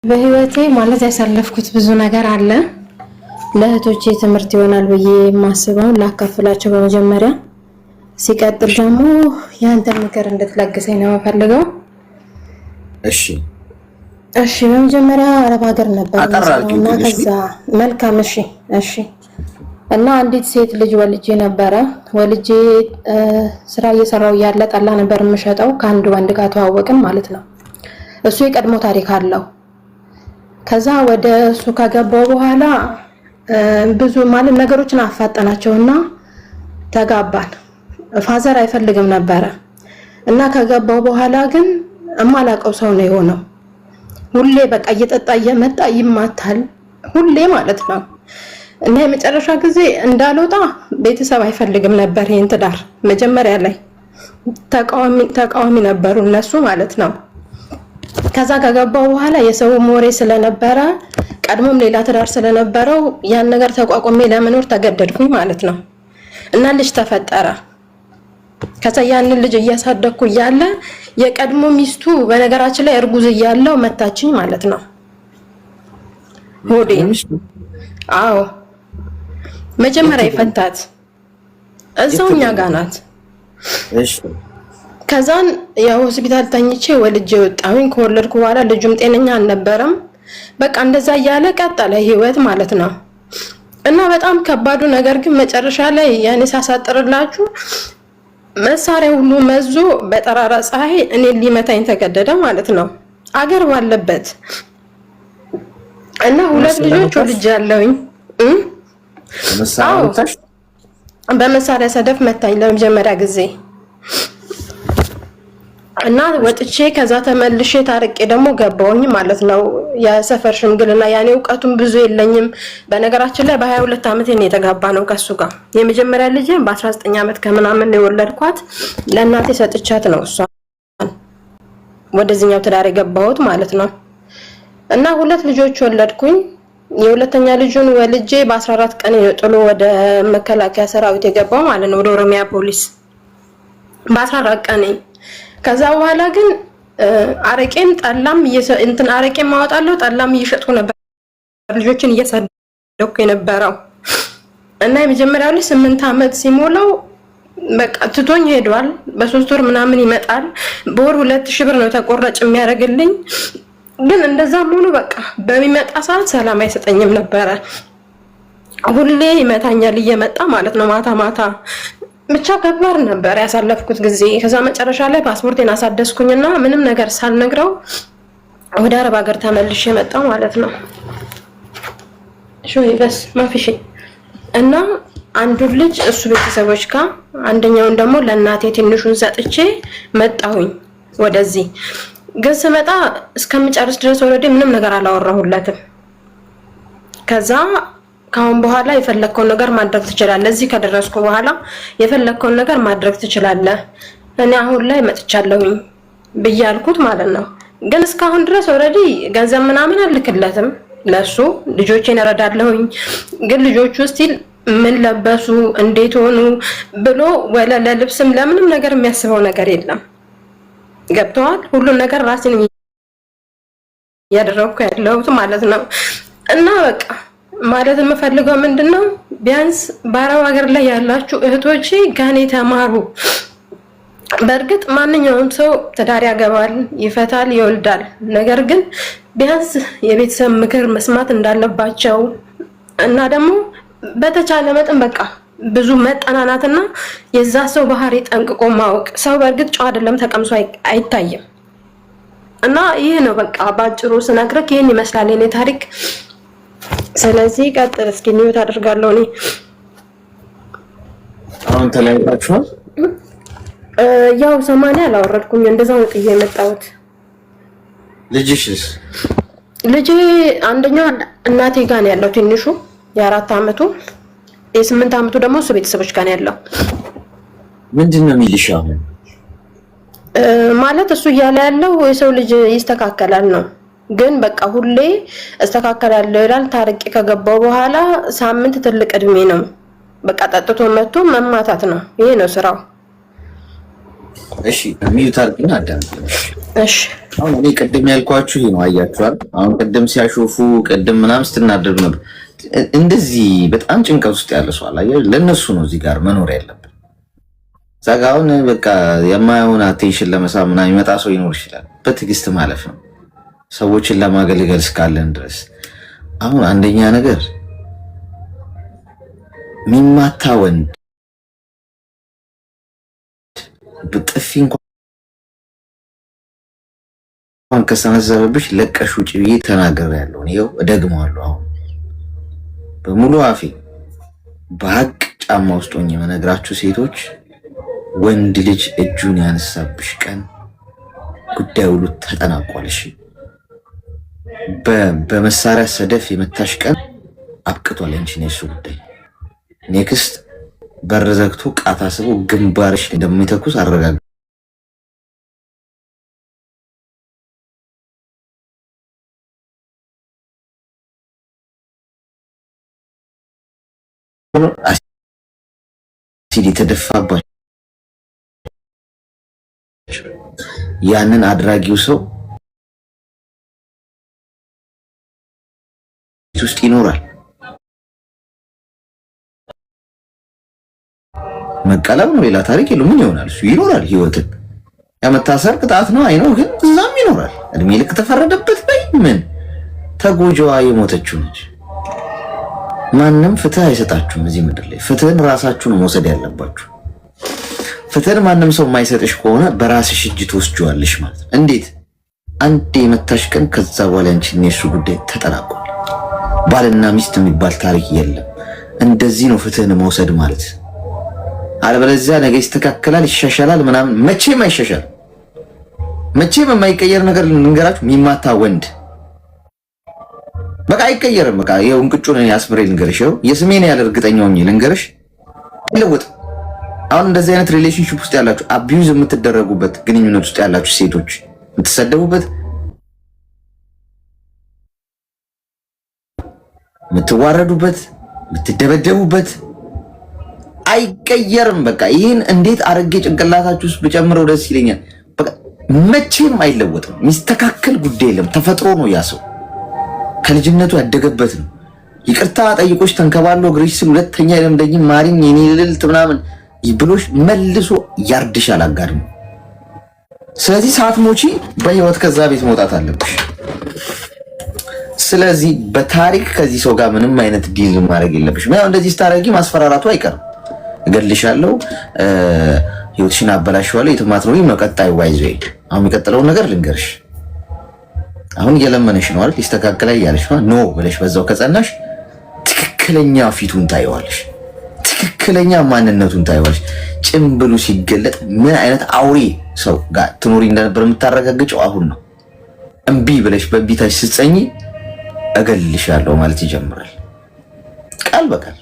በህይወቴ ማለት ያሳለፍኩት ብዙ ነገር አለ። ለእህቶቼ ትምህርት ይሆናል ብዬ ማስበው ላካፍላቸው በመጀመሪያ ሲቀጥል ደግሞ ያንተ ምክር እንድትለግሰኝ ነው የምፈልገው። እሺ በመጀመሪያ አረብ ሀገር ነበር እና ከዛ መልካም እሺ እና አንዲት ሴት ልጅ ወልጄ ነበረ። ወልጄ ስራ እየሰራው ያለ ጠላ ነበር የምሸጠው። ከአንድ ወንድ ጋር ተዋወቅን ማለት ነው። እሱ የቀድሞ ታሪክ አለው። ከዛ ወደ እሱ ከገባው በኋላ ብዙ ማለት ነገሮችን አፋጠናቸውና ተጋባን። ፋዘር አይፈልግም ነበረ እና ከገባው በኋላ ግን እማላቀው ሰው ነው የሆነው። ሁሌ በቃ እየጠጣ እየመጣ ይማታል ሁሌ ማለት ነው። እና የመጨረሻ ጊዜ እንዳልወጣ ቤተሰብ አይፈልግም ነበር ይሄን ትዳር። መጀመሪያ ላይ ተቃዋሚ ነበሩ እነሱ ማለት ነው። ከዛ ከገባው በኋላ የሰው ሞሬ ስለነበረ ቀድሞም ሌላ ትዳር ስለነበረው ያን ነገር ተቋቁሜ ለመኖር ተገደድኩኝ ማለት ነው። እና ልጅ ተፈጠረ። ከዛ ያንን ልጅ እያሳደግኩ እያለ የቀድሞ ሚስቱ በነገራችን ላይ እርጉዝ እያለው መታችኝ ማለት ነው። ሆዴ አዎ መጀመሪያ ይፈታት እዛውኛ ጋር ናት። እሺ ከዛን ያው ሆስፒታል ተኝቼ ወልጄ ወጣሁኝ። ከወለድኩ በኋላ ልጁም ጤነኛ አልነበረም። በቃ እንደዛ እያለ ቀጠለ ህይወት ማለት ነው። እና በጣም ከባዱ ነገር ግን መጨረሻ ላይ ያኔ ሳሳጥርላችሁ መሳሪያ ሁሉ መዞ በጠራራ ፀሐይ እኔን ሊመታኝ ተገደደ ማለት ነው አገር ባለበት። እና ሁለት ልጆች ወልጃለሁኝ። በመሳሪያ ሰደፍ መታኝ ለመጀመሪያ ጊዜ። እና ወጥቼ ከዛ ተመልሼ ታርቄ ደግሞ ገባውኝ ማለት ነው የሰፈር ሽምግልና። ያኔ እውቀቱም ብዙ የለኝም። በነገራችን ላይ በ22 ዓመት ነው የተጋባ ነው ከሱ ጋር። የመጀመሪያ ልጅ በ19 ዓመት ከምናምን ነው የወለድኳት። ለእናቴ ሰጥቻት ነው እሷ ወደዚህኛው ትዳር የገባሁት ማለት ነው። እና ሁለት ልጆች ወለድኩኝ። የሁለተኛ ልጁን ወልጄ በ14 ቀን ጥሎ ወደ መከላከያ ሰራዊት የገባው ማለት ነው፣ ወደ ኦሮሚያ ፖሊስ በ14 ቀን። ከዛ በኋላ ግን አረቄም ጠላም አረቄም ማወጣለሁ ጠላም እየሸጥኩ ነበር፣ ልጆችን እያሳደግኩ የነበረው። እና የመጀመሪያው ልጅ 8 ዓመት ሲሞላው በቃ ትቶኝ ሄዷል። በ3 ወር ምናምን ይመጣል። በወር 2000 ብር ነው ተቆራጭ የሚያደርግልኝ። ግን እንደዛም ሆኖ በቃ በሚመጣ ሰዓት ሰላም አይሰጠኝም ነበረ። ሁሌ ይመታኛል እየመጣ ማለት ነው ማታ ማታ። ብቻ ከባድ ነበር ያሳለፍኩት ጊዜ። ከዛ መጨረሻ ላይ ፓስፖርቴን አሳደስኩኝና ምንም ነገር ሳልነግረው ወደ አረብ ሀገር ተመልሼ መጣሁ ማለት ነው። ሾይ በስ ማፊሽ እና አንዱን ልጅ እሱ ቤተሰቦች ጋር፣ አንደኛውን ደግሞ ለእናቴ ትንሹን ሰጥቼ መጣሁኝ ወደዚህ። ግን ስመጣ እስከምጨርስ ድረስ ወረዴ ምንም ነገር አላወራሁለትም። ከዛ ካሁን በኋላ የፈለከውን ነገር ማድረግ ትችላለህ፣ እዚህ ከደረስኩ በኋላ የፈለከውን ነገር ማድረግ ትችላለህ፣ እኔ አሁን ላይ መጥቻለሁኝ ብያልኩት ማለት ነው። ግን እስካሁን ድረስ ወረዴ ገንዘብ ምናምን አልክለትም ለሱ። ልጆቼን እረዳለሁኝ። ግን ልጆቹ ስቲል ምን ለበሱ እንዴት ሆኑ ብሎ ወለ ለልብስም ለምንም ነገር የሚያስበው ነገር የለም። ገብተዋል። ሁሉን ነገር ራሴን ያደረኩ ያለሁት ማለት ነው። እና በቃ ማለት የምፈልገው ምንድነው ቢያንስ በአረብ ሀገር ላይ ያላችሁ እህቶቼ ከኔ ተማሩ። በእርግጥ ማንኛውም ሰው ትዳር ያገባል፣ ይፈታል፣ ይወልዳል። ነገር ግን ቢያንስ የቤተሰብ ምክር መስማት እንዳለባቸው እና ደግሞ በተቻለ መጠን በቃ ብዙ መጠናናትና የዛ ሰው ባህሪ ጠንቅቆ ማወቅ። ሰው በእርግጥ ጨዋ አይደለም ተቀምሶ አይታይም። እና ይሄ ነው በቃ ባጭሩ ስነግርህ ይሄን ይመስላል የኔ ታሪክ። ስለዚህ ቀጥል እስኪ ኒውት አደርጋለሁ። እኔ አሁን ተለያይታችኋል? ያው 80 አላወረድኩኝ፣ እንደዛው ነው ጥዬ የመጣሁት። ልጅሽስ? ልጄ አንደኛው እናቴ ጋር ነው ያለው ትንሹ የ4 ዓመቱ፣ የ8 ዓመቱ ደግሞ እሱ ቤተሰቦች ጋር ነው ያለው። ምንድነው የሚልሽ አሁን? ማለት እሱ እያለ ያለው የሰው ልጅ ይስተካከላል ነው። ግን በቃ ሁሌ እስተካከላለሁ ይላል። ታርቄ ከገባው በኋላ ሳምንት ትልቅ እድሜ ነው። በቃ ጠጥቶ መጥቶ መማታት ነው። ይሄ ነው ስራው። እሺ ሚዩት አድርግና አዳምጥ። እሺ አሁን እኔ ቅድም ያልኳችሁ ይሄ ነው። አያችኋል? አሁን ቅድም ሲያሾፉ ቅድም ምናምን ስትናደዱ ነበር። እንደዚህ በጣም ጭንቀት ውስጥ ያለ ሰው አለ። ለነሱ ነው እዚህ ጋር መኖር ያለብን። ዛጋውን በቃ የማይሆን አቴንሽን ለመሳብ ምናምን ይመጣ ሰው ይኖር ይችላል። በትዕግስት ማለፍ ነው ሰዎችን ለማገልገል እስካለን ድረስ። አሁን አንደኛ ነገር ሚማታ ወንድ በጥፊ እንኳን ከሰነዘረብሽ ለቀሽ ውጪ ብዬ ተናግሬያለሁ። ይኸው እደግመዋለሁ። አሁን በሙሉ አፌ በሀቅ ጫማ ውስጥ ሆኜ የምነግራችሁ ሴቶች ወንድ ልጅ እጁን ያነሳብሽ ቀን ጉዳዩ ሁሉ ተጠናቋል። እሺ በመሳሪያ ሰደፍ የመታሽ ቀን አብቅቷል። እንጂ ነው እሱ ጉዳይ። ኔክስት በር ዘግቶ ቃታ ስቦ ግንባርሽ እንደሚተኩስ አረጋግጥ። አሲድ የተደፋባቸው ያንን አድራጊው ሰው ውስጥ ይኖራል። መቀለም ነው፣ ሌላ ታሪክ የለው። ምን ይሆናል? እሱ ይኖራል። ህይወትን ያመታሰር ቅጣት ነው አይነው፣ ግን እዛም ይኖራል። እድሜ ልክ ተፈረደበት። ምን ተጎጂዋ የሞተችው ነች። ማንም ፍትህ አይሰጣችሁም እዚህ ምድር ላይ። ፍትህን ራሳችሁ ነው መውሰድ ያለባችሁ። ፍትህን ማንም ሰው የማይሰጥሽ ከሆነ በራስሽ እጅ ትወስጂዋለሽ ማለት ነው። እንዴት? አንዴ የመታሽ ቀን ከዛ በኋላ አንቺ እሱ ጉዳይ ተጠናቋል። ባልና ሚስት የሚባል ታሪክ የለም። እንደዚህ ነው ፍትህን መውሰድ ማለት። አለበለዚያ ነገ ይስተካከላል፣ ይሻሻላል ምናምን። መቼም አይሻሻል። መቼም የማይቀየር ነገር ልንገራችሁ። የሚማታ ወንድ በቃ አይቀየርም። በቃ ይሄው እንቅጩን ያስምሬ ልንገርሽ፣ ይሄው የስሜን ያለ እርግጠኛው ነኝ ልንገርሽ፣ ይለወጥ። አሁን እንደዚህ አይነት ሪሌሽንሺፕ ውስጥ ያላችሁ፣ አቢዩዝ የምትደረጉበት ግንኙነት ውስጥ ያላችሁ ሴቶች፣ የምትሰደቡበት፣ የምትዋረዱበት፣ የምትደበደቡበት አይቀየርም። በቃ ይህን እንዴት አረጌ ጭንቅላታችሁ ውስጥ ብጨምረው ደስ ይለኛል። በቃ መቼም አይለወጥም። የሚስተካከል ጉዳይ የለም። ተፈጥሮ ነው። ያ ሰው ከልጅነቱ ያደገበት ነው። ይቅርታ ጠይቆች ተንከባሎ እግርሽ ስል ሁለተኛ አይለምደኝም ማሪኝ የኔ ልልት ምናምን ብሎሽ መልሶ ያርድሻል አጋድሞ። ስለዚህ ሳትሞቺ በህይወት ከዛ ቤት መውጣት አለብሽ። ስለዚህ በታሪክ ከዚህ ሰው ጋር ምንም አይነት ዲል ማድረግ የለብሽም። ያው እንደዚህ ስታረጊ ማስፈራራቱ አይቀርም። እገልሻለሁ፣ ህይወትሽን አበላሽዋለሁ፣ የትማት ነው ቀጣዩ ዋይዞ። አሁን የሚቀጥለውን ነገር ልንገርሽ። አሁን እየለመነሽ ነው አይደል? ይስተካከላል እያለሽ ነው። ኖ ብለሽ በዛው ከጸናሽ ትክክለኛ ፊቱን ታይዋለሽ፣ ትክክለኛ ማንነቱን ታይዋለሽ። ጭምብሉ ሲገለጥ ምን አይነት አውሬ ሰው ጋር ትኖሪ እንደነበር የምታረጋግጨው አሁን ነው። እምቢ ብለሽ በእምቢታሽ ስትጸኚ እገልሻለሁ ማለት ይጀምራል። ቃል በቃል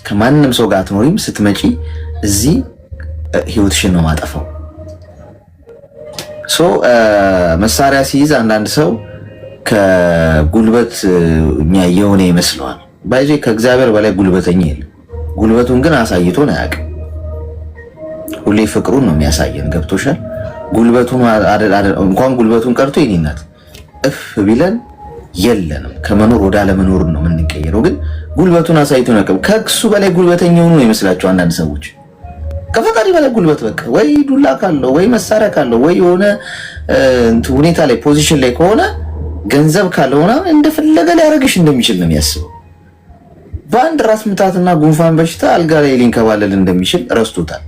ከማንም ሰው ጋር አትኖሪም። ስትመጪ እዚህ ህይወትሽን ነው ማጠፋው። መሳሪያ ሲይዝ አንዳንድ ሰው ከጉልበት የሆነ ይመስለዋል። ባይዜ ከእግዚአብሔር በላይ ጉልበተኛ የለም። ጉልበቱን ግን አሳይቶን አያውቅም። ሁሌ ፍቅሩን ነው የሚያሳየን። ገብቶሻል? ጉልበቱን እንኳን ጉልበቱን ቀርቶ የኔ እናት እፍ ቢለን የለንም። ከመኖር ወደ አለመኖር ነው የምንቀየረው። ግን ጉልበቱን አሳይቶን አያውቅም። ከእሱ በላይ ጉልበተኛ ሆኖ ነው ይመስላቸው አንዳንድ ሰዎች። ከፈጣሪ በላይ ጉልበት በቃ ወይ ዱላ ካለው ወይ መሳሪያ ካለው ወይ የሆነ ሁኔታ ላይ ፖዚሽን ላይ ከሆነ ገንዘብ ካለው ምናምን እንደፈለገ ሊያደርግሽ እንደሚችል ነው የሚያስበው። በአንድ ራስ ምታትና ጉንፋን በሽታ አልጋ ላይ ሊንከባለል እንደሚችል ረስቶታል።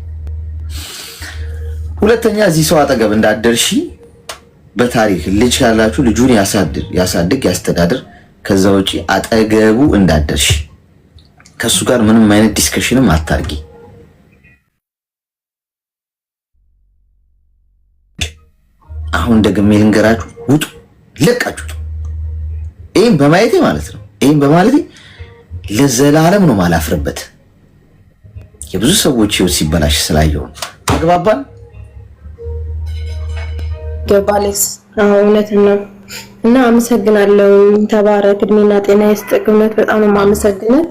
ሁለተኛ እዚህ ሰው አጠገብ እንዳደርሺ በታሪክ ልጅ ካላችሁ ልጁን ያሳድግ ያስተዳድር። ከዛ ውጪ አጠገቡ እንዳደርሺ ከሱ ጋር ምንም አይነት ዲስከሽንም አታርጊ። አሁን ደግሜ ልንገራችሁ፣ ውጡ፣ ለቃችሁት። ይሄን በማየቴ ማለት ነው፣ ይሄን በማለቴ ለዘላለም ነው ማላፍርበት። የብዙ ሰዎች ህይወት ሲበላሽ ስላየው ተግባባን። ገባሌስ እውነት ነው። እና አመሰግናለሁ። ተባረክ፣ እድሜና ጤና ይስጥህ። እውነት በጣም ነው የማመሰግነው።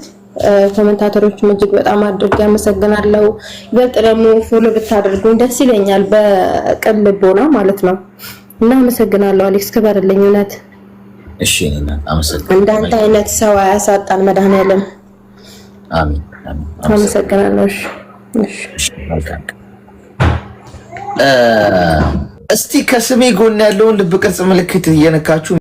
ኮሜንታተሮችም እጅግ በጣም አድርጌ አመሰግናለሁ። ይበልጥ ደግሞ ፎሎ ብታደርጉኝ ደስ ይለኛል፣ በቅን ልቦና ማለት ነው። እና አመሰግናለሁ አሌክስ፣ ክበርልኝ እውነት። እሺ እና አመሰግናለሁ። እንዳንተ አይነት ሰው አያሳጣን መድኃኒዓለም። አሜን አሜን። አመሰግናለሁ። እሺ እስቲ ከስሜ ጎን ያለውን ልብ ቅርጽ ምልክት እየነካችሁ